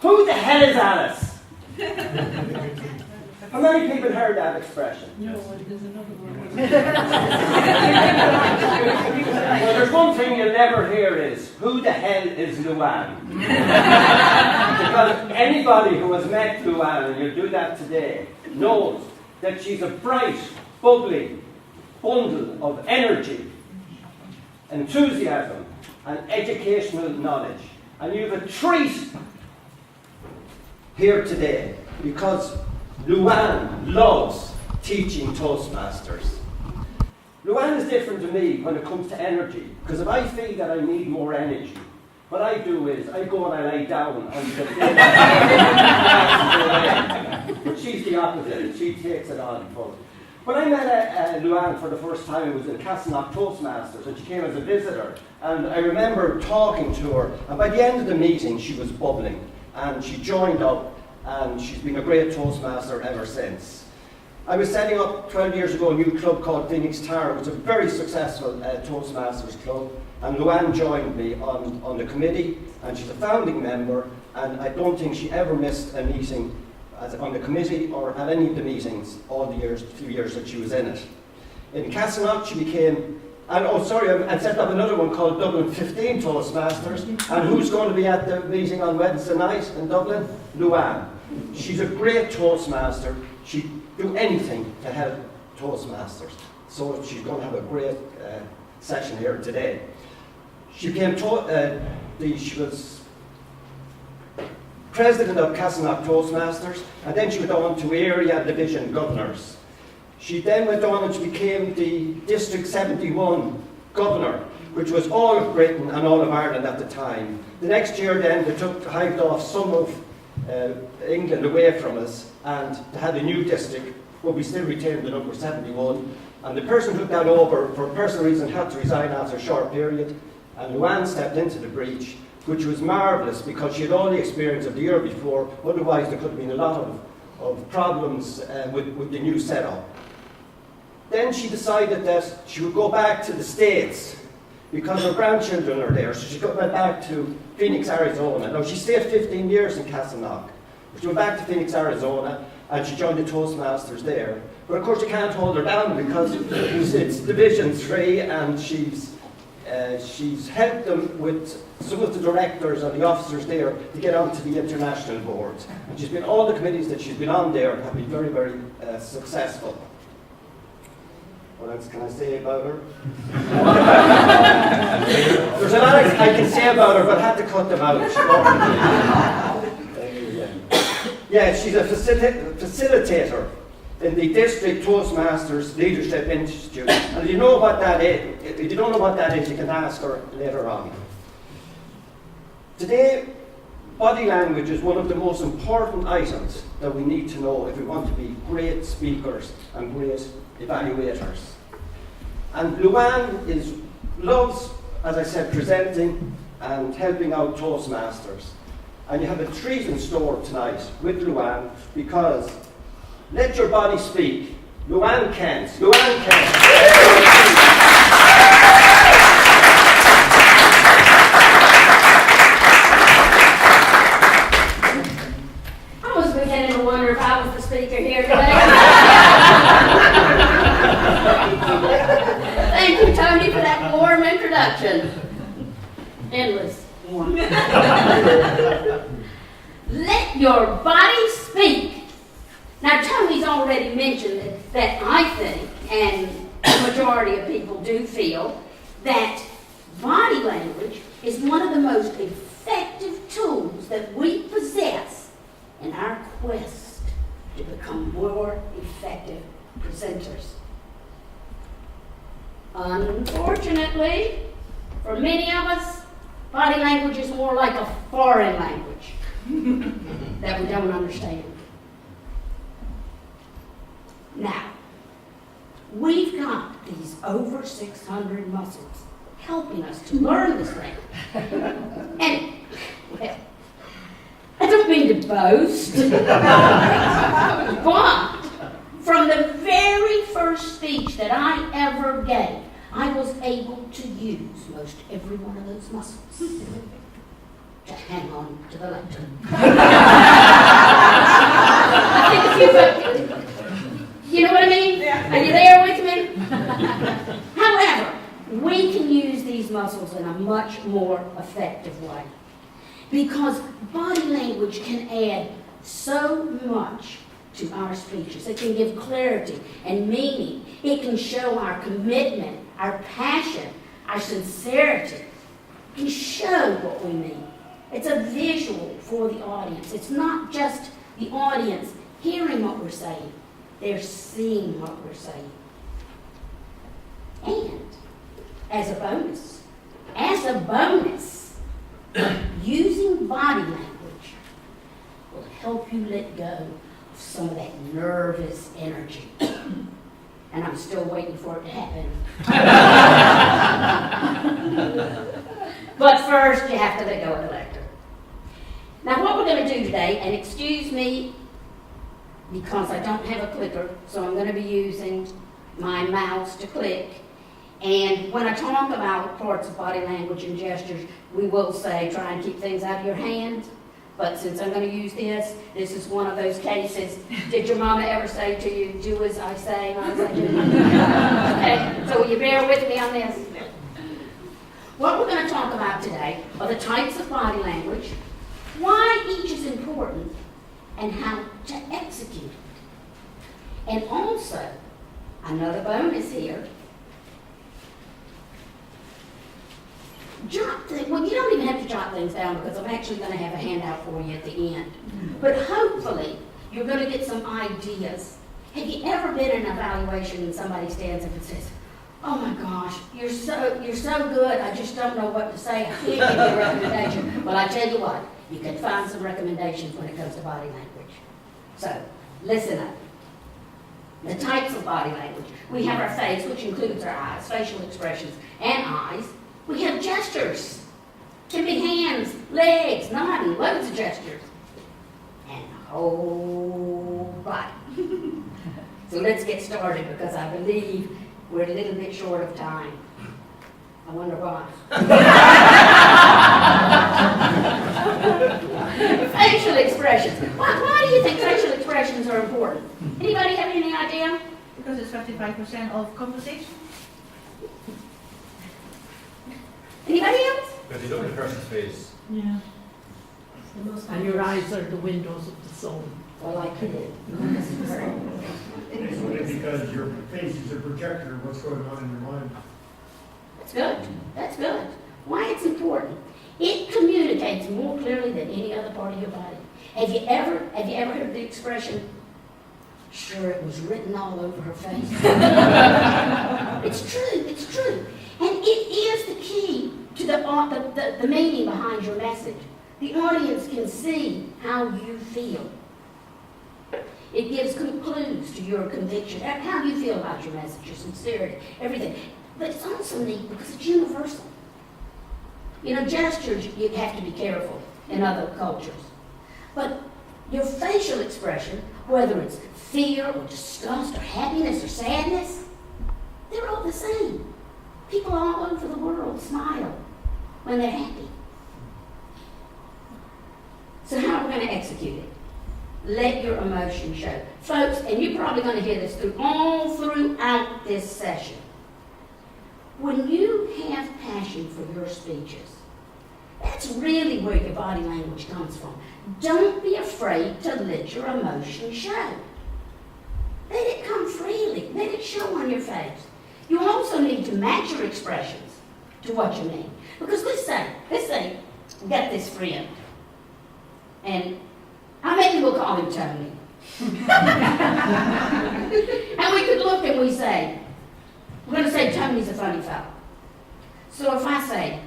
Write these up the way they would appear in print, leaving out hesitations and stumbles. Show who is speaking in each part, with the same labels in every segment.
Speaker 1: Who the hell is Alice? How many people heard that expression?
Speaker 2: No, there's another one.
Speaker 1: Well, there's one thing you'll never hear is, who the hell is Luanne? Because anybody who has met Luanne, and you'll do that today, knows that she's a bright, bubbly bundle of energy, enthusiasm, and educational knowledge. And you have a treat here today because Luanne loves teaching Toastmasters. Luanne is different to me when it comes to energy, because if I feel that I need more energy, what I do is I go and I lay down on the but she's the opposite. She takes it on full. When I met Luanne for the first time, it was in Castleknock Toastmasters, and she came as a visitor. And I remember talking to her, and by the end of the meeting, she was bubbling, and she joined up, and she's been a great Toastmaster ever since. I was setting up 12 years ago a new club called Phoenix Tower. It's a very successful Toastmasters club, and Luanne joined me on the committee, and she's a founding member, and I don't think she ever missed a meeting on the committee or at any of the meetings all the few years that she was in it. In Castleknock she became, and set up another one called Dublin 15 Toastmasters, and who's going to be at the meeting on Wednesday night in Dublin? Luanne. She's a great Toastmaster. She'd do anything to help Toastmasters. So she's going to have a great session here today. She became she was president of Castleknock Toastmasters, and then she went on to area division governors. She then went on and she became the District 71 governor, which was all of Britain and all of Ireland at the time. The next year then they hived off some of England away from us, and they had a new district, but we still retained the number 71. And the person who took that over, for a personal reason, had to resign after a short period, and Luanne stepped into the breach, which was marvellous because she had all the experience of the year before. Otherwise there could have been a lot of problems with the new setup. Then she decided that she would go back to the States because her grandchildren are there, so she went back to Phoenix, Arizona. Now she stayed 15 years in Castleknock. She went back to Phoenix, Arizona, and she joined the Toastmasters there. But of course you can't hold her down because it's Division 3, and she's helped them with some of the directors and the officers there to get onto the international boards. And she's been, all the committees that she's been on there have been very, very successful. What else can I say about her? There's a lot I can say about her, but I had to cut them out. Yeah, she's a facilitator in the District Toastmasters Leadership Institute. And if you know what that is, if you don't know what that is, you can ask her later on. Today, body language is one of the most important items that we need to know if we want to be great speakers and great evaluators. And Luanne loves, as I said, presenting and helping out Toastmasters. And you have a treat in store tonight with Luanne, because let your body speak. Luanne Kent. Luanne Kent.
Speaker 3: I was beginning to wonder if I was the speaker here today. Thank you, Tony, for that warm introduction. Endless. Let your body speak. Now, Tony's already mentioned that I think, and the majority of people do feel, that body language is one of the most effective tools that we possess in our quest to become more effective presenters. Unfortunately, for many of us, body language is more like a foreign language that we don't understand. Now, we've got these over 600 muscles helping us to learn this language. And, well, I don't mean to boast, but from the very first speech that I ever gave, I was able to use most every one of those muscles. to hang on to the lectern. I think a few folks, you know what I mean?
Speaker 2: Yeah.
Speaker 3: Are you there with me? However, we can use these muscles in a much more effective way because body language can add so much to our speeches. It can give clarity and meaning. It can show our commitment, our passion, our sincerity. It can show what we mean. It's a visual for the audience. It's not just the audience hearing what we're saying. They're seeing what we're saying. And as a bonus, using body language will help you let go of some of that nervous energy. And I'm still waiting for it to happen. But first, you have to let go of the lectern. Now, what we're going to do today, and excuse me because I don't have a clicker, so I'm going to be using my mouse to click. And when I talk about parts of body language and gestures, we will say try and keep things out of your hand. But since I'm going to use this is one of those cases. Did your mama ever say to you, do as I say, not as I do? Okay, so will you bear with me on this? What we're going to talk about today are the types of body language, why each is important, and how to execute it. And also, another bonus here, jot things. Well, you don't even have to jot things down because I'm actually going to have a handout for you at the end. But hopefully, you're going to get some ideas. Have you ever been in an evaluation and somebody stands up and says, "Oh my gosh, you're so good. I just don't know what to say. I can't give you a recommendation." Well, I tell you what, you can find some recommendations when it comes to body language. So, listen up. The types of body language. We have our face, which includes our eyes, facial expressions, and eyes. We have gestures. Can be hands, legs, nodding, loads of gestures. And the whole body. So let's get started because I believe we're a little bit short of time. I wonder why. Facial expressions. Why do you think facial expressions are important? Anybody have any idea?
Speaker 2: Because it's 55% of conversation.
Speaker 3: Anybody else?
Speaker 4: Because you look at the person's face.
Speaker 2: Yeah.
Speaker 5: And your eyes are the windows of the soul.
Speaker 3: Well, I could.
Speaker 6: It's only because your face is a projector of what's going on in your mind.
Speaker 3: That's good. That's good. Why it's important? It communicates more clearly than any other part of your body. Have you ever heard the expression, "Sure, it was written all over her face"? It's true. It's true. And it is the key to the meaning behind your message. The audience can see how you feel. It gives clues to your conviction, how you feel about your message, your sincerity, everything. But it's also neat because it's universal. You know, gestures, you have to be careful in other cultures. But your facial expression, whether it's fear or disgust or happiness or sadness, they're all the same. People all over the world smile when they're happy. So how are we going to execute it? Let your emotion show. Folks, and you're probably going to hear this all throughout this session. When you have passion for your speeches, that's really where your body language comes from. Don't be afraid to let your emotion show. Let it come freely. Let it show on your face. You also need to match your expressions to what you mean. Because let's say we got this friend, and maybe we'll call him Tony. And we could look and we say, we're going to say Tony's a funny fellow. So if I say,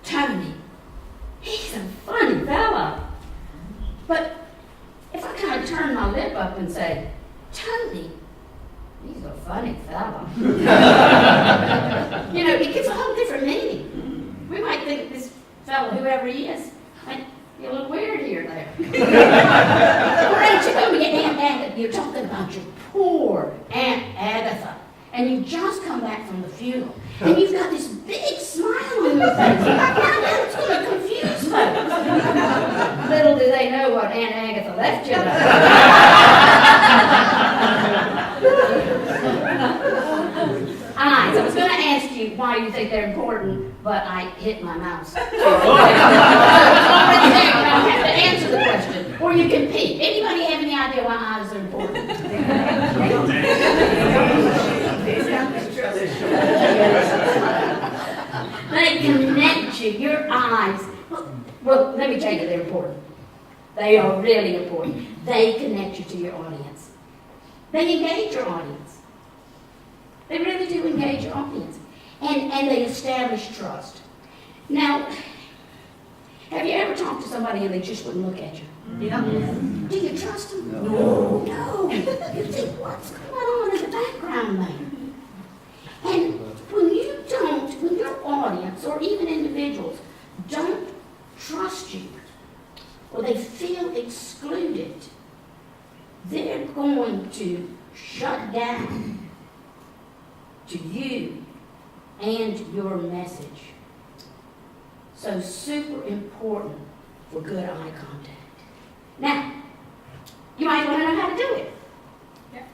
Speaker 3: "Tony, he's a funny fellow," but if I kind of turn my lip up and say, "Tony, he's a funny fellow," you know, it gives a whole different meaning. We might think this fellow, whoever he is, might be a little weird here or there. Or Aunt Tony and Aunt Agatha, you're talking about your poor Aunt Agatha, and you just come back from the funeral, and you've got this big smile on your face. Now it's going to confuse folks. what Aunt Agatha left you. Eyes. I was going to ask you why you think they're important, but I hit my mouse. So it's already there. You don't have to answer the question. Or you can peek. Anybody have any idea why eyes are important? They connect you. Your eyes. Well, let me tell you, they're important. They are really important. They connect you to your audience. They engage your audience. They really do engage your audience. And they establish trust. Now, have you ever talked to somebody and they just wouldn't look at you?
Speaker 2: Yeah.
Speaker 3: Do you trust them? No. You think, what's going on in the background there? And when your audience or even individuals don't trust you, or they feel excluded, they're going to shut down to you and your message. So super important for good eye contact. Now, you might want to know how to do it.
Speaker 2: Yeah.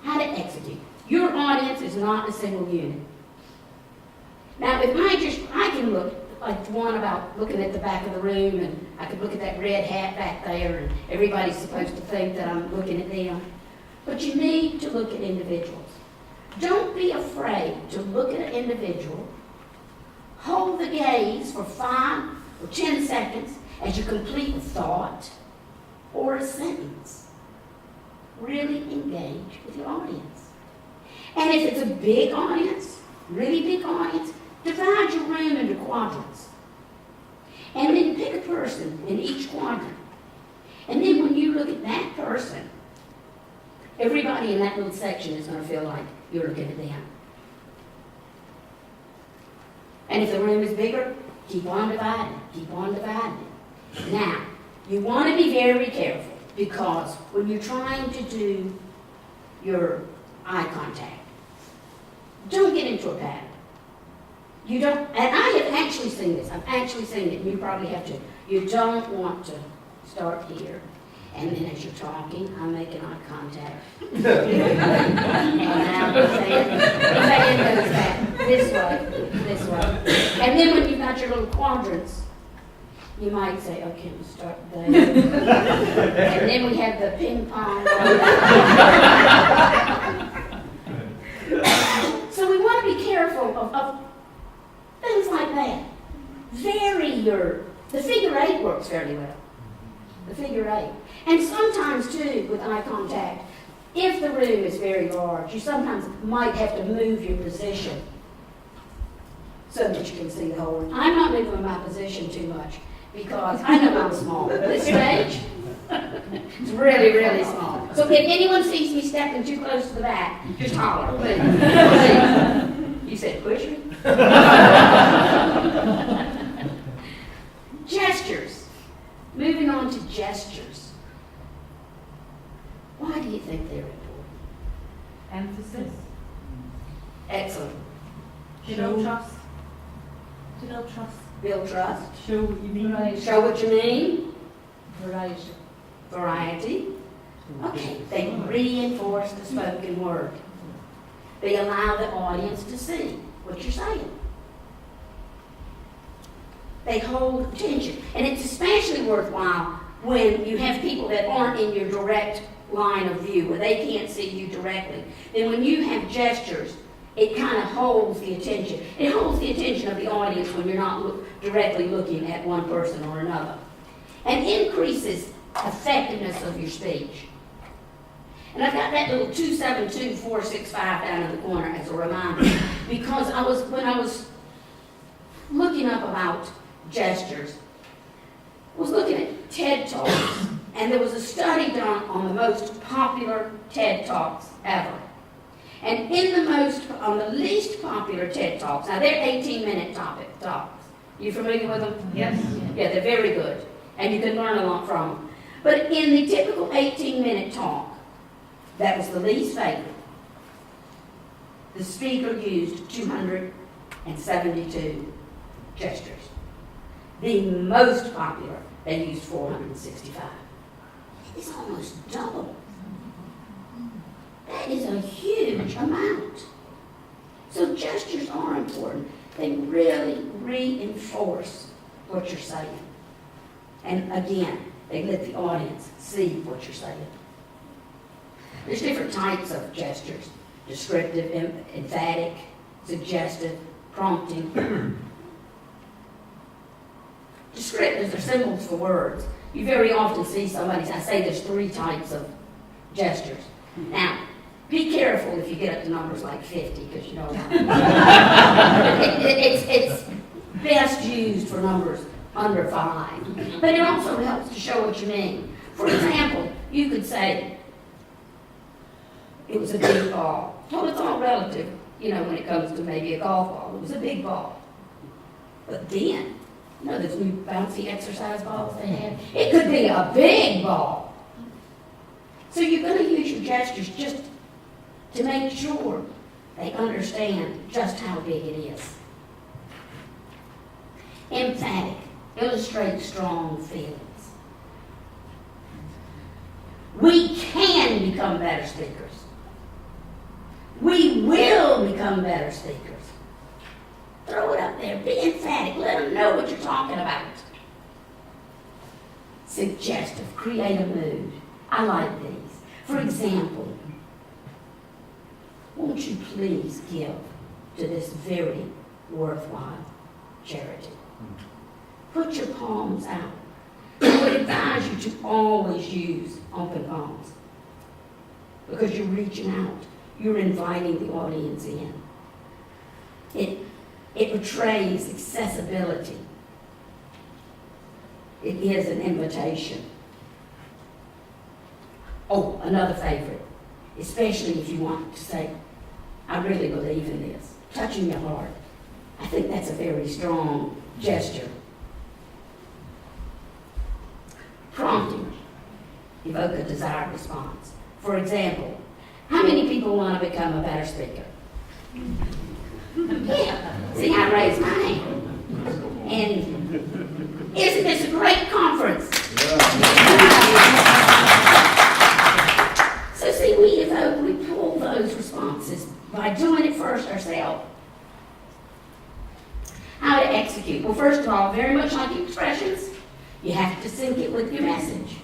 Speaker 3: How to execute. Your audience is not a single unit. Now, if I can look, like one about looking at the back of the room, and I could look at that red hat back there, and everybody's supposed to think that I'm looking at them. But you need to look at individuals. Don't be afraid to look at an individual, hold the gaze for 5 or 10 seconds as you complete a thought or a sentence. Really engage with your audience. And if it's a big audience, really big audience, divide your room into quadrants. And then pick a person in each quadrant. And then when you look at that person, everybody in that little section is going to feel like you're looking at them. And if the room is bigger, keep on dividing, keep on dividing. Now, you want to be very careful, because when you're trying to do your eye contact, don't get into a pattern. You don't, and I have actually seen this. I've actually seen it. You probably have to. You don't want to start here, and then as you're talking, I'm making eye contact. And now the fan goes back this way. And then when you've got your little quadrants, you might say, okay, we'll start there. And then we have the ping pong. So we want to be careful of things like that. The figure 8 works fairly well. The figure 8. And sometimes too, with eye contact, if the room is very large, you sometimes might have to move your position so that you can see the whole room. I'm not moving my position too much because I know I'm small. This stage, it's really, really small. So if anyone sees me stepping too close to the back, just holler, please. Please. You said push me? Gestures. Moving on to gestures. Why do you think they're important?
Speaker 2: Emphasis.
Speaker 3: Excellent.
Speaker 2: Show trust. To build trust.
Speaker 3: Build trust.
Speaker 2: Show what you mean.
Speaker 3: Show what you mean.
Speaker 2: Variety.
Speaker 3: Variety. Okay, they reinforce the spoken word. They allow the audience to see what you're saying. They hold attention. And it's especially worthwhile when you have people that aren't in your direct line of view, where they can't see you directly. Then when you have gestures, it kind of holds the attention. It holds the attention of the audience when you're not directly looking at one person or another. And increases effectiveness of your speech. And I've got that little 272465 down in the corner as a reminder, because when I was looking up about gestures, I was looking at TED Talks, and there was a study done on the most popular TED Talks ever. And on the least popular TED Talks, now they're 18-minute talks. You familiar with them?
Speaker 2: Yes.
Speaker 3: Yeah, they're very good, and you can learn a lot from them. But in the typical 18-minute talk, that was the least favorite, the speaker used 272 gestures. The most popular, they used 465. is almost double. That is a huge amount. So gestures are important. They really reinforce what you're saying. And again, they let the audience see what you're saying. There's different types of gestures: descriptive, emphatic, suggestive, prompting. Descriptives are symbols for words. You very often see somebody, I say there's 3 types of gestures. Now, be careful if you get up to numbers like 50, because you know it's best used for numbers under 5. But it also helps to show what you mean. For example, you could say, it was a big ball. Well, it's all relative, you know, when it comes to maybe a golf ball. It was a big ball. But then, you know, those new bouncy exercise balls they have? It could be a big ball. So you're going to use your gestures just to make sure they understand just how big it is. Emphatic, illustrate strong feelings. We can become better speakers. We will become better speakers. Throw it up there. Be emphatic. Let them know what you're talking about. Suggestive. Create a mood. I like these. For example, won't you please give to this very worthwhile charity? Put your palms out. I would advise you to always use open palms, because you're reaching out. You're inviting the audience in. It portrays accessibility. It is an invitation. Oh, another favorite, especially if you want to say, I really believe in this. Touching your heart. I think that's a very strong gesture. Prompting. Evoke a desired response. For example, how many people want to become a better speaker? Yeah. See, I raised my hand. And isn't this a great conference? So see, we evoke, we pull those responses by doing it first ourselves. How to execute? Well, first of all, very much like expressions, you have to sync it with your message.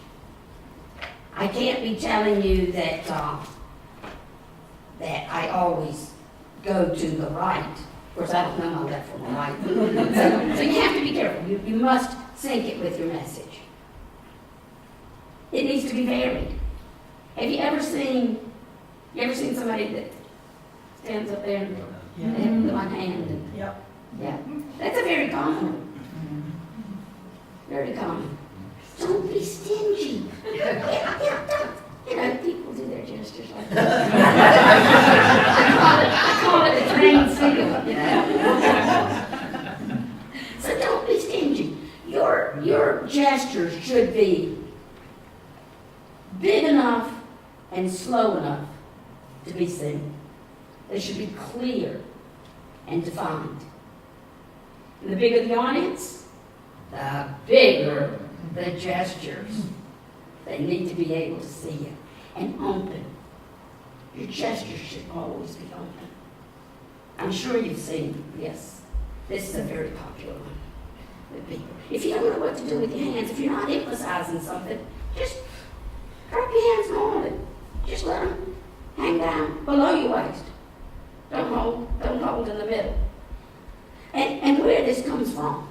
Speaker 3: I can't be telling you that I always go to the right. Of course, I don't know my left from my right. So you have to be careful. You must sync it with your message. It needs to be varied. Have you ever seen somebody that stands up there and they have the one hand? And,
Speaker 5: Yep.
Speaker 3: yeah, that's a very common one. Very common. Don't be stingy. You know, people do their gestures like that. I call it the trained signal, you know. So don't be stingy. Your gestures should be big enough and slow enough to be seen. They should be clear and defined. And the bigger the audience, the bigger the gestures. They need to be able to see it. And open. Your gestures should always be open. I'm sure you've seen this. This is a very popular one with people. If you don't know what to do with your hands, if you're not emphasizing something, just drop your hands normally. Just let them hang down below your waist. Don't hold in the middle. And where this comes from,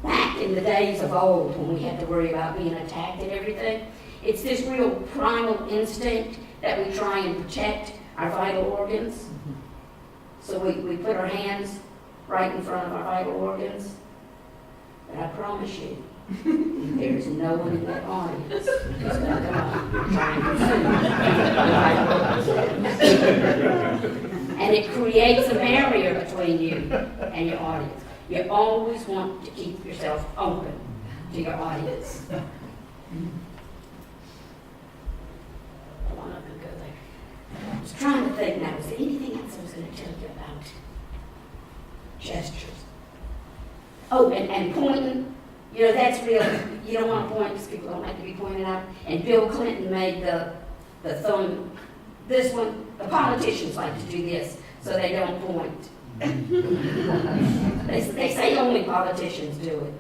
Speaker 3: back in the days of old when we had to worry about being attacked and everything, it's this real primal instinct that we try and protect our vital organs. So we put our hands right in front of our vital organs. But I promise you, there's no one in that audience who's going to come up trying to sue. And it creates a barrier between you and your audience. You always want to keep yourself open to your audience. Hold on, I'm going to go there. I was trying to think now, was there anything else I was going to tell you about gestures? Oh, and pointing, you know, that's real. you don't want to point because people don't like to be pointed out. And Bill Clinton made the thumb, this one, the politicians like to do this, so they don't point. They say only politicians do it.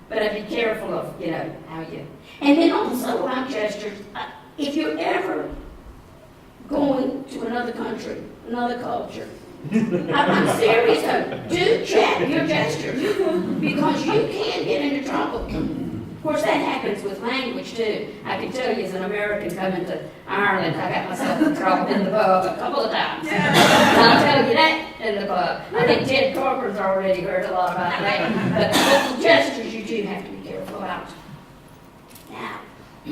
Speaker 3: But I'd be careful of, how you. And then also about gestures, if you're ever going to another country, another culture, I'm serious, do check your gestures because you can get into trouble. Of course, that happens with language too. I can tell you, as an American coming to Ireland, I got myself in trouble in the pub a couple of times. I'll tell you that in the pub. I think Ted Corcoran's already heard a lot about that. But the little gestures you do have to be careful about. Now,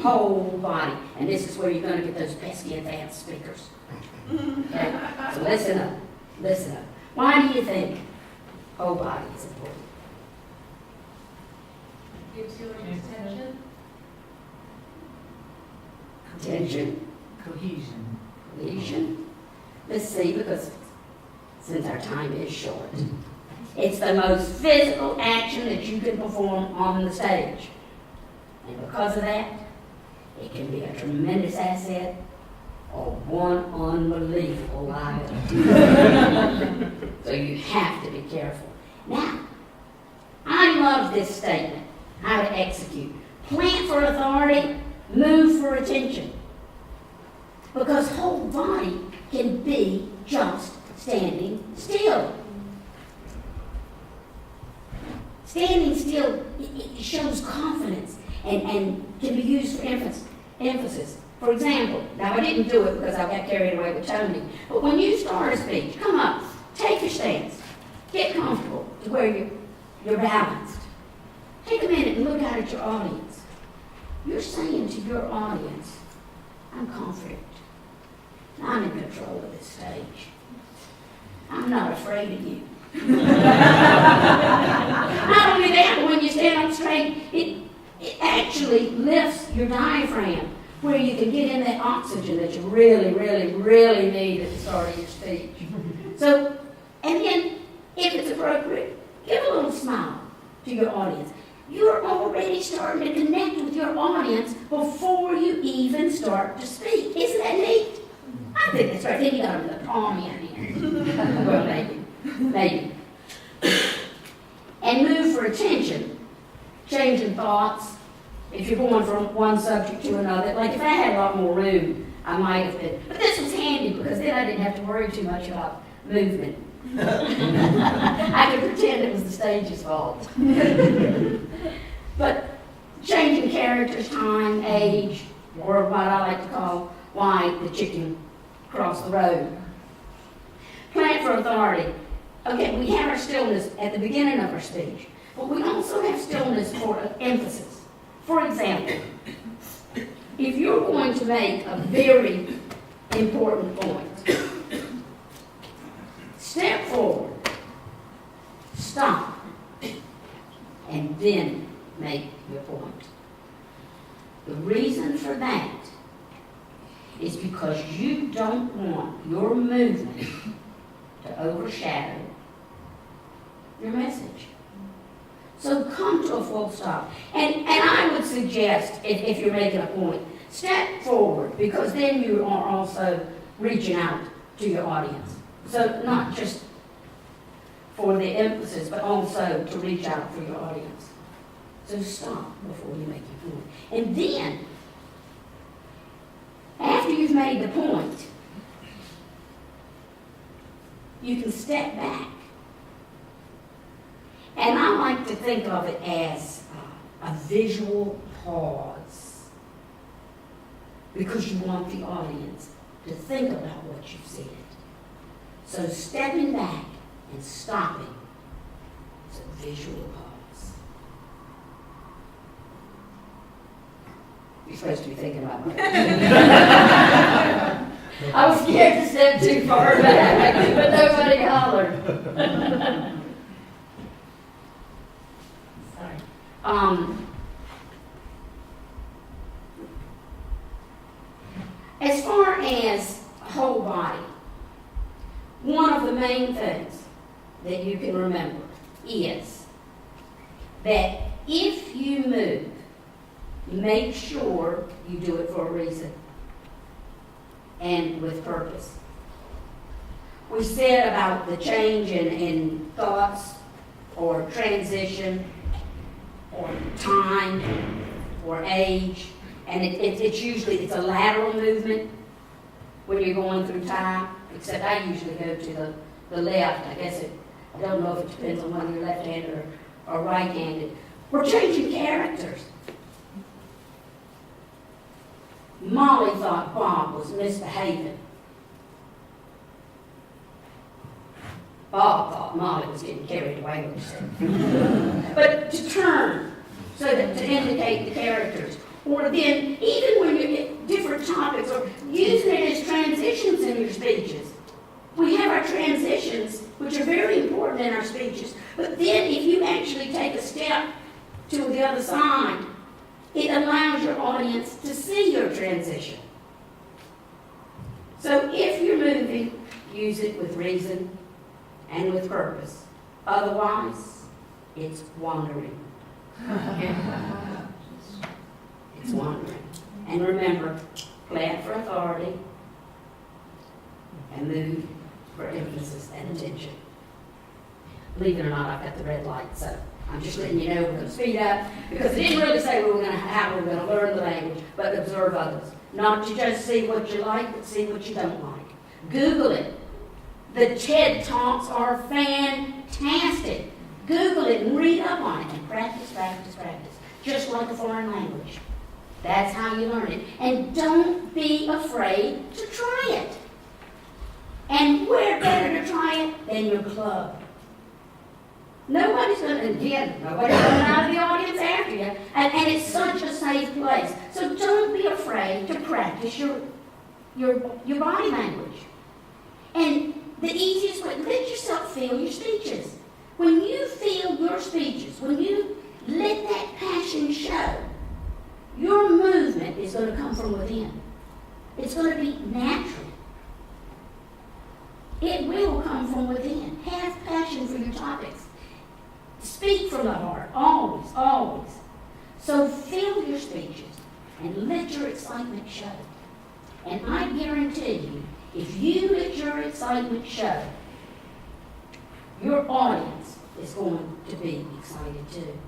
Speaker 3: whole body, and this is where you're going to get those pesky advanced speakers. Okay? So listen up. Listen up. Why do you think whole body is important?
Speaker 2: Gives you attention.
Speaker 3: Attention,
Speaker 5: Cohesion.
Speaker 3: cohesion. Let's see, because since our time is short, it's the most physical action that you can perform on the stage. And because of that, it can be a tremendous asset or one unbelievable liability. So you have to be careful. Now, I love this statement, how to execute. Plant for authority, move for attention. Because whole body can be just standing still. Standing still, it shows confidence and can be used for emphasis. For example, now I didn't do it because I got carried away with Tony, but when you start a speech, come up, take your stance, get comfortable to where you're balanced. Take a minute and look out at your audience. You're saying to your audience, I'm confident. I'm in control of this stage. I'm not afraid of you. Not only that, but when you stand up straight, it actually lifts your diaphragm where you can get in that oxygen that you really, really, really need at the start of your speech. So, and then, if it's appropriate, give a little smile to your audience. You're already starting to connect with your audience before you even start to speak. Isn't that neat? I think that's right. Then you got them in the palm of your hand. Well, maybe. And move for attention, changing thoughts. If you're going from one subject to another, like if I had a lot more room, I might have been. But this was handy because then I didn't have to worry too much about movement. I could pretend it was the stage's fault. But changing characters, time, age, or what I like to call why the chicken crossed the road. Plant for authority. Okay, we have our stillness at the beginning of our speech, but we also have stillness for emphasis. For example, if you're going to make a very important point, step forward, stop, and then make your point. The reason for that is because you don't want your movement to overshadow your message. So come to a full stop. And I would suggest, if you're making a point, step forward, because then you are also reaching out to your audience. So not just for the emphasis, but also to reach out for your audience. So stop before you make your point. And then, after you've made the point, you can step back. And I like to think of it as a visual pause, because you want the audience to think about what you've said. So stepping back and stopping is a visual pause. You're supposed to be thinking about what I was scared to step too far back, but nobody hollered. Sorry. As far as whole body, one of the main things that you can remember is that if you move make sure you do it for a reason and with purpose. We said about the change in thoughts or transition or time or age, and it's usually a lateral movement when you're going through time, except I usually go to the left. I guess I don't know if it depends on whether you're left-handed or right-handed. We're changing characters. Molly thought Bob was misbehaving. Bob thought Molly was getting carried away with herself. But to turn, so that to indicate the characters. Or then, even when you get different topics, or using it as transitions in your speeches. We have our transitions, which are very important in our speeches. But then if you actually take a step to the other side, it allows your audience to see your transition. So if you're moving, use it with reason and with purpose. Otherwise, it's wandering. It's wandering. And remember, plan for authority and move for emphasis and attention. Believe it or not, I've got the red light, so I'm just letting you know we're going to speed up, because it didn't really say how we were going to learn the language, but observe others. Not to just see what you like, but see what you don't like. Google it. The TED Talks are fantastic. Google it and read up on it and practice, practice, practice. Just like a foreign language. That's how you learn it. And don't be afraid to try it. And where better to try it than your club? Nobody's going to, again, nobody's coming out of the audience after you. And it's such a safe place. So don't be afraid to practice your body language. And the easiest way, let yourself feel your speeches. When you feel your speeches, when you let that passion show, your movement is going to come from within. It's going to be natural. It will come from within. Have passion for your topics. Speak from the heart, always, always. So fill your speeches and let your excitement show. And I guarantee you, if you let your excitement show, your audience is going to be excited too.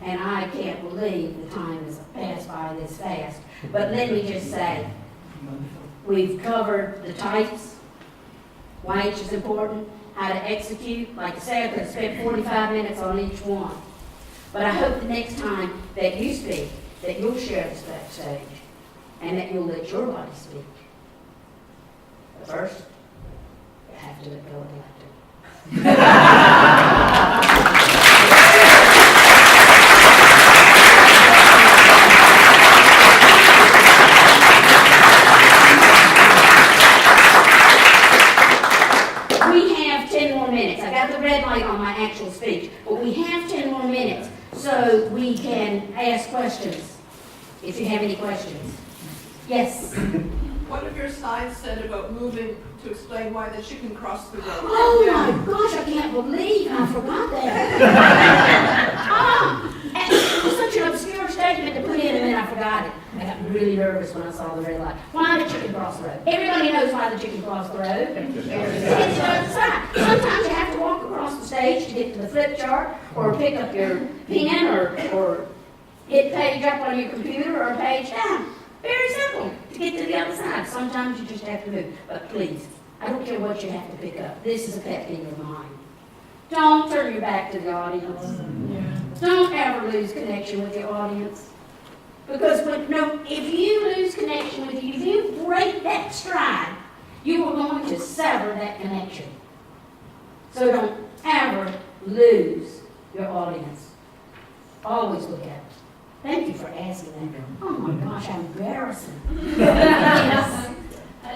Speaker 3: And I can't believe the time has passed by this fast. But let me just say, we've covered the types, why each is important, how to execute. Like I said, I could spend 45 minutes on each one. But I hope the next time that you speak, that you'll share the backstage, and that you'll let your body speak. But first, you have to let go of the actor. On my actual speech, but we have 10 more minutes, so we can ask questions, if you have any questions. Yes?
Speaker 7: One of your slides said about moving to explain why the chicken crossed the road.
Speaker 3: Oh my gosh, I can't believe I forgot that. And it was such an obscure statement to put in, and then I forgot it. I got really nervous when I saw the red light. Why the chicken crossed the road? Everybody knows why the chicken crossed the road. It's the other side. Sometimes you have to walk across the stage to get to the flip chart, or pick up your pen, or hit page up on your computer, or page down. Very simple to get to the other side. Sometimes you just have to move. But please, I don't care what you have to pick up. This is a pet peeve of mine. Don't turn your back to the audience. Don't ever lose connection with your audience. Because if you lose connection with you, if you break that stride, you are going to sever that connection. So don't ever lose your audience. Always look at it. Thank you for asking that. Oh my gosh, I'm embarrassing. Yes.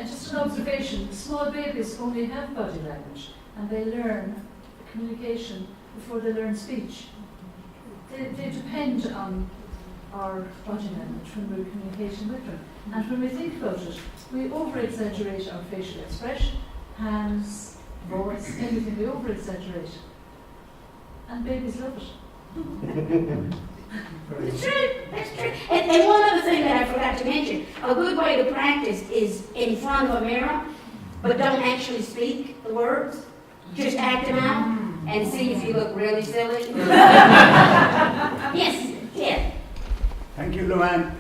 Speaker 2: Just an observation, small babies only have body language, and they learn communication before they learn speech. They depend on our body language when we're communicating with them. And when we think about it, we over-exaggerate our facial expression, hands, voice, everything, we over-exaggerate. And babies love it.
Speaker 3: It's true, that's true. And one other thing that I forgot to mention, a good way to practice is in front of a mirror, but don't actually speak the words. Just act them out and see if you look really silly. Yes, yeah.
Speaker 8: Thank you, Luanne.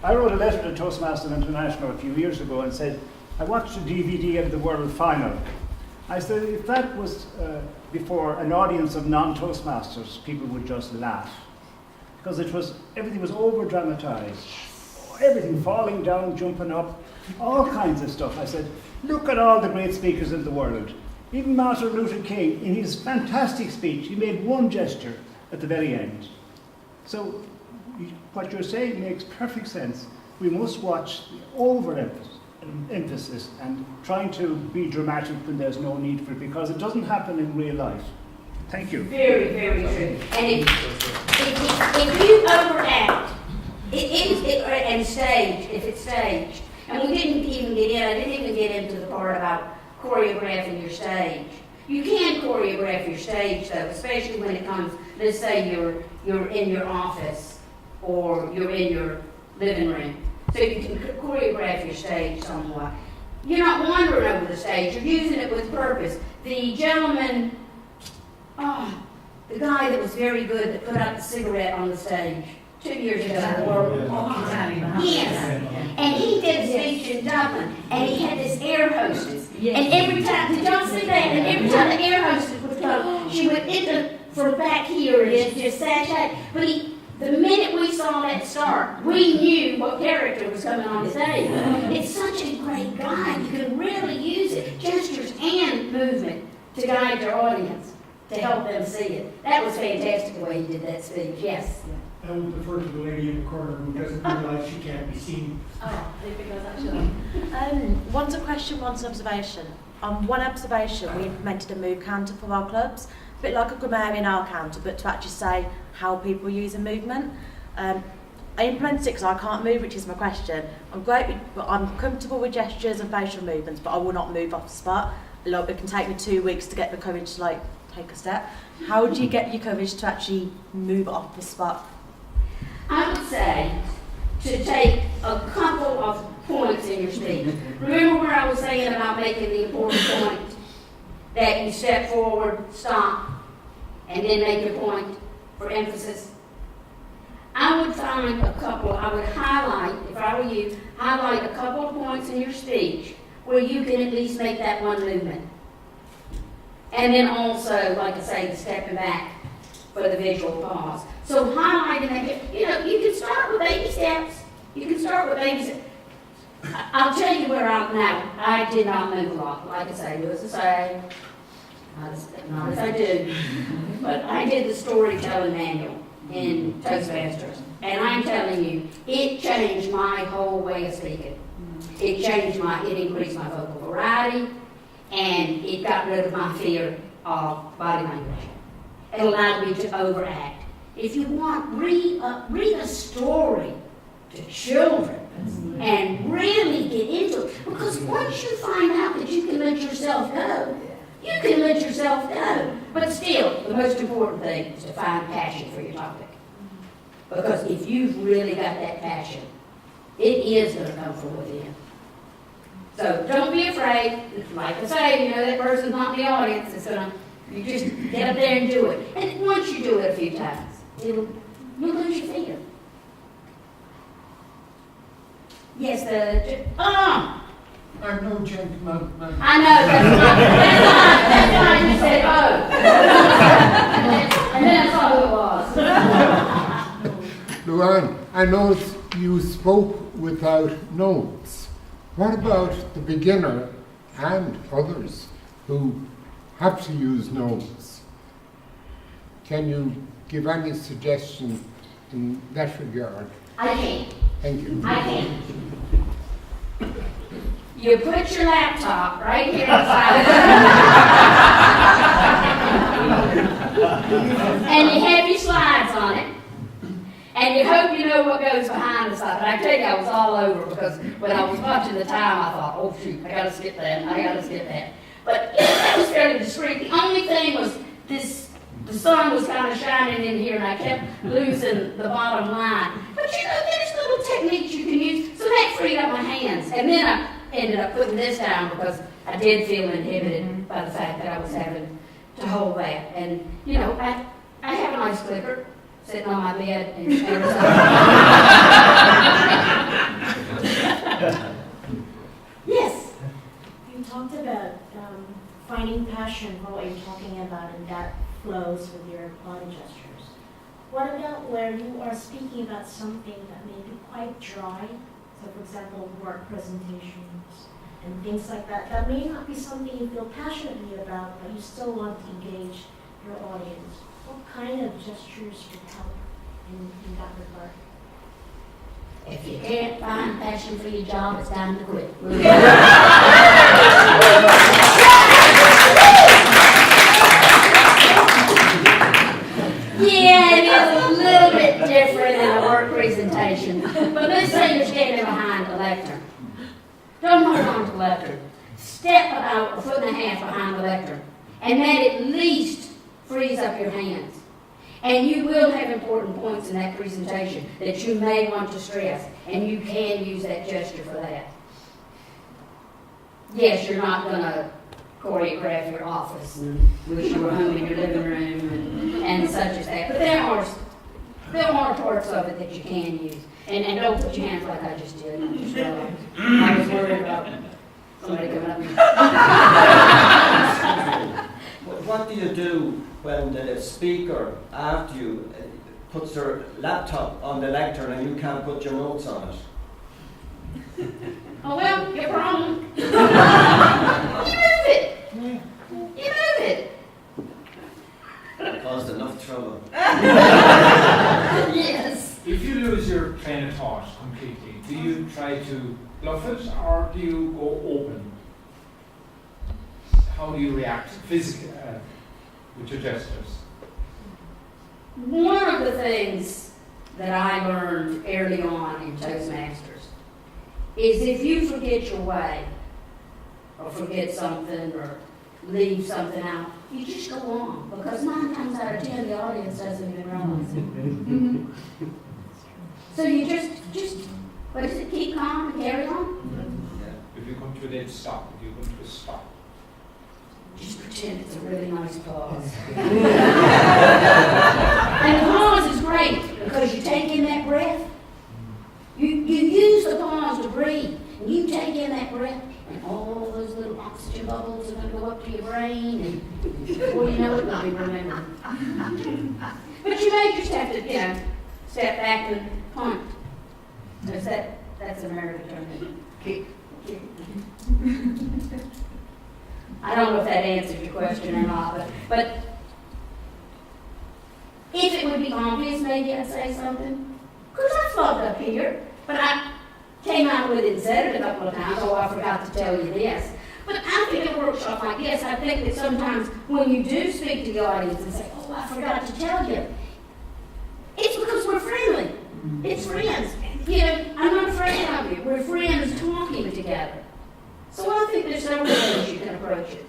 Speaker 8: I wrote a letter to Toastmasters International a few years ago and said, I watched a DVD of the World Final. I said, if that was before an audience of non-Toastmasters, people would just laugh. Because everything was over-dramatized. Everything falling down, jumping up, all kinds of stuff. I said, look at all the great speakers in the world. Even Martin Luther King, in his fantastic speech, he made one gesture at the very end. So what you're saying makes perfect sense. We must watch the over-emphasis and trying to be dramatic when there's no need for it, because it doesn't happen in real life. Thank you.
Speaker 3: Very, very true. And if you overact, and stage, if it's staged, and we didn't even get in, I didn't even get into the part about choreographing your stage. You can choreograph your stage though, especially when it comes, let's say you're in your office or you're in your living room. So you can choreograph your stage somewhat. You're not wandering over the stage, you're using it with purpose. The gentleman, the guy that was very good that put out the cigarette on the stage 2 years ago. Yes. And he did a speech in Dublin, and he had this air hostess. And every time, did y'all see that? And every time the air hostess would come, she would enter from back here and just sashay. But the minute we saw that start, we knew what character was coming on the stage. It's such a great guide. You can really use it, gestures and movement, to guide your audience, to help them see it. That was fantastic the way he did that speech, yes.
Speaker 6: I would defer to the lady in the corner who doesn't realize she can't be seen.
Speaker 9: Oh, there goes actually. One's a question, one's an observation. On one observation, we implemented a move counter for our clubs, a bit like a grammarian R counter, but to actually say how people use a movement. I implemented it because I can't move, which is my question. I'm comfortable with gestures and facial movements, but I will not move off the spot. It can take me 2 weeks to get the courage to take a step. How do you get your courage to actually move off the spot?
Speaker 3: I would say to take a couple of points in your speech. Remember where I was saying about making the important point, that you step forward, stop, and then make your point for emphasis? I would find I would highlight, if I were you, highlight a couple of points in your speech where you can at least make that one movement. And then also, like I say, the stepping back for the visual pause. So highlighting that, you can start with baby steps. I'll tell you where I'm now. I did not move a lot. Like I say, it was the same. Not as I do. But I did the storytelling manual in Toastmasters. And I'm telling you, it changed my whole way of speaking. It increased my vocal variety, and it got rid of my fear of body language. It allowed me to overact. If you want, read a story to children and really get into it. Because once you find out that you can let yourself go, you can let yourself go. But still, the most important thing is to find passion for your topic. Because if you've really got that passion, it is going to come from within. So don't be afraid. Like I say, that person's not in the audience. You just get up there and do it. And once you do it a few times, you'll lose your fear. Yes,
Speaker 6: I'm no gentleman.
Speaker 3: I know, that's why you said, and then that's all it was.
Speaker 10: Luanne, I know you spoke without notes. What about the beginner and others who have to use notes? Can you give any suggestion in that regard?
Speaker 3: I can.
Speaker 10: Thank you.
Speaker 3: I can. You put your laptop right here inside and you have your slides on it, and you hope you know what goes behind the slide. But I tell you, I was all over, because when I was watching the time, I thought, oh shoot, I gotta skip that. But that was fairly discreet. The only thing was this the sun was kind of shining in here and I kept losing the bottom line. But you know, there's little techniques you can use, so that freed up my hands. And then I ended up putting this down because I did feel inhibited by the fact that I was having to hold that. And, you know, I have a nice clicker sitting on my bed in Arizona. Yes?
Speaker 11: You talked about finding passion for what you're talking about, and that flows with your body gestures. What about where you are speaking about something that may be quite dry? So, for example, work presentations and things like that. That may not be something you feel passionately about, but you still want to engage your audience. What kind of gestures would help in that regard?
Speaker 3: If you can't find passion for your job, it's time to quit. Yeah, it is a little bit different in a work presentation. But let's say you're standing behind a lectern. Don't hold on to the lectern. Step about 1.5 feet behind the lectern. And that at least frees up your hands. And you will have important points in that presentation that you may want to stress, and you can use that gesture for that. Yes, you're not going to choreograph your office and wish you were home in your living room and such as that. But there are parts of it that you can use. And don't put your hands like I just did. I was worried about somebody coming up.
Speaker 1: What do you do when the speaker, after you, puts their laptop on the lectern and you can't put your notes on it?
Speaker 3: Oh, well, your problem. You move it. You move it.
Speaker 1: It caused enough trouble.
Speaker 3: Yes.
Speaker 4: If you lose your train of thought completely, do you try to bluff it or do you go open? How do you react physically with your gestures?
Speaker 3: One of the things that I learned early on in Toastmasters is if you forget your way, or forget something, or leave something out, you just go on, because 9 times out of 10 the audience doesn't even realize it. So you just, what is it, keep calm and carry on?
Speaker 4: If you come to a dead stop, if you come to a stop,
Speaker 3: just pretend it's a really nice pause. And the pause is great because you take in that breath. You use the pause to breathe. And you take in that breath, and all those little oxygen bubbles are going to go up to your brain, and before you know it, you'll be remembered. But you may just have to, step back and punt. That's an American term. Kick. I don't know if that answered your question or not, but if it would be obvious, maybe I'd say something. Because I flopped up here, but I came out with it and said it a couple of times. Oh, I forgot to tell you this. But I think in a workshop like this, I think that sometimes when you do speak to the audience and say, oh, I forgot to tell you, it's because we're friendly. It's friends. I'm not afraid of you. We're friends talking together. So I think there's several ways you can approach it.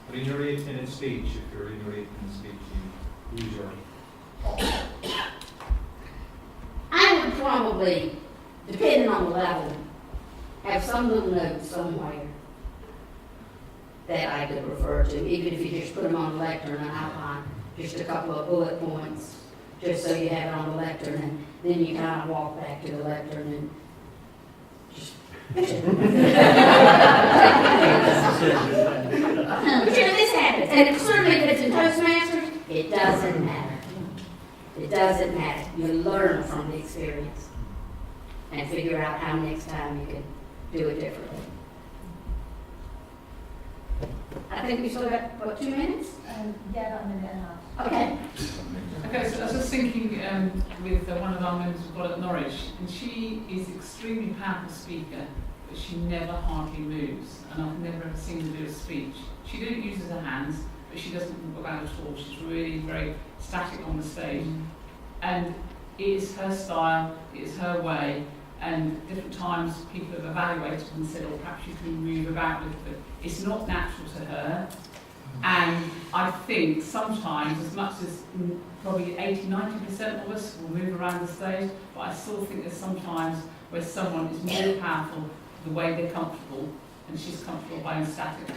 Speaker 4: but in your 8-minute speech, if you're in your 8-minute speech, you use your talk.
Speaker 3: I would probably, depending on the level, have some little notes somewhere that I could refer to, even if you just put them on the lectern and outline, just a couple of bullet points, just so you have it on the lectern, and then you kind of walk back to the lectern and just. But this happens, and certainly if it's in Toastmasters, it doesn't matter. It doesn't matter. You learn from the experience and figure out how next time you can do it differently. I think we still got, what, 2 minutes?
Speaker 11: Yeah, about a minute and a half.
Speaker 3: Okay.
Speaker 12: Okay, so I was just thinking with one of our members we've got at Norwich, and she is extremely powerful speaker, but she never hardly moves, and I've never ever seen her do a speech. She didn't use her hands, but she doesn't move about at all. She's really very static on the stage, and it is her style, it is her way, and different times people have evaluated and said, oh, perhaps you can move about a little bit. It's not natural to her, And I think sometimes, as much as probably 80-90% of us will move around the stage, but I still think there's sometimes where someone is more powerful the way they're comfortable, and she's comfortable by static.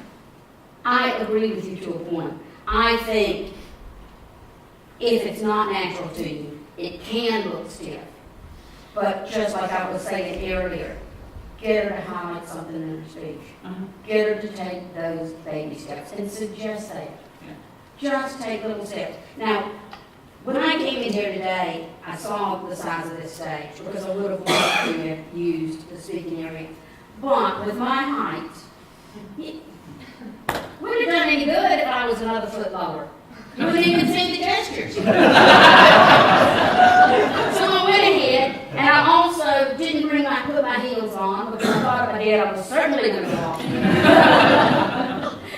Speaker 3: I agree with you to a point. I think if it's not natural to you, it can look stiff. But just like I was saying earlier, get her to highlight something in her speech. Get her to take those baby steps and suggest that. Just take little steps. Now, when I came in here today, I saw the size of this stage because I would have wanted to have used the speaking area. But with my height, it wouldn't have done any good if I was another foot lower. You wouldn't even see the gestures. So I went ahead, and I also didn't put my heels on because I thought if I did, I was certainly going to walk.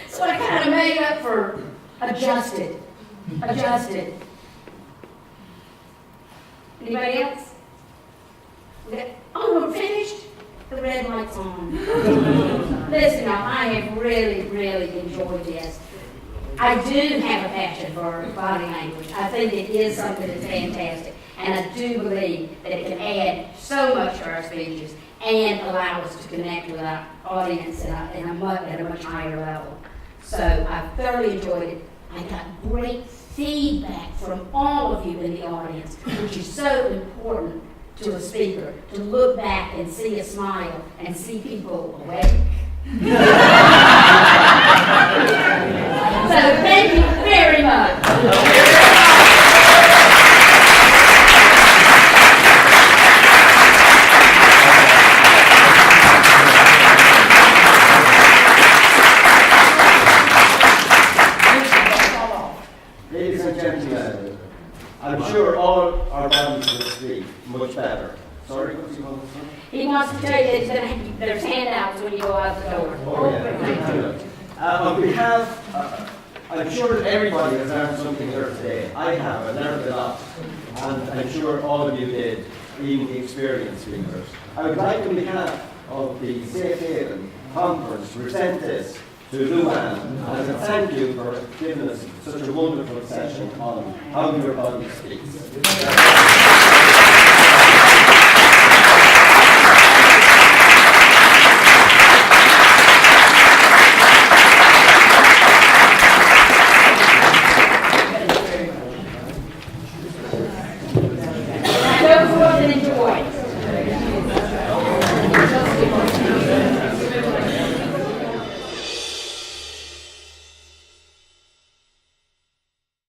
Speaker 3: So I kind of made up for adjusted. Anybody else? Okay. Oh, we're finished? The red light's on. Listen, I have really, really enjoyed this. I do have a passion for body language. I think it is something that's fantastic. And I do believe that it can add so much to our speeches and allow us to connect with our audience at a much higher level. So I thoroughly enjoyed it. I got great feedback from all of you in the audience, which is so important to a speaker, to look back and see a smile and see people awake. So thank you very much.
Speaker 1: Ladies and gentlemen, I'm sure all our bodies will speak much better. Sorry, what's he calling?
Speaker 3: He wants to tell you that there's handouts when you go out the door.
Speaker 1: Oh, yeah. On behalf, I'm sure that everybody has learned something here today. I have, I learned a lot. And I'm sure all of you did, even the experienced speakers. I would like, on behalf of the Safe Haven Conference, to present this to Luanne, and to thank you for giving us such a wonderful session on how your body speaks.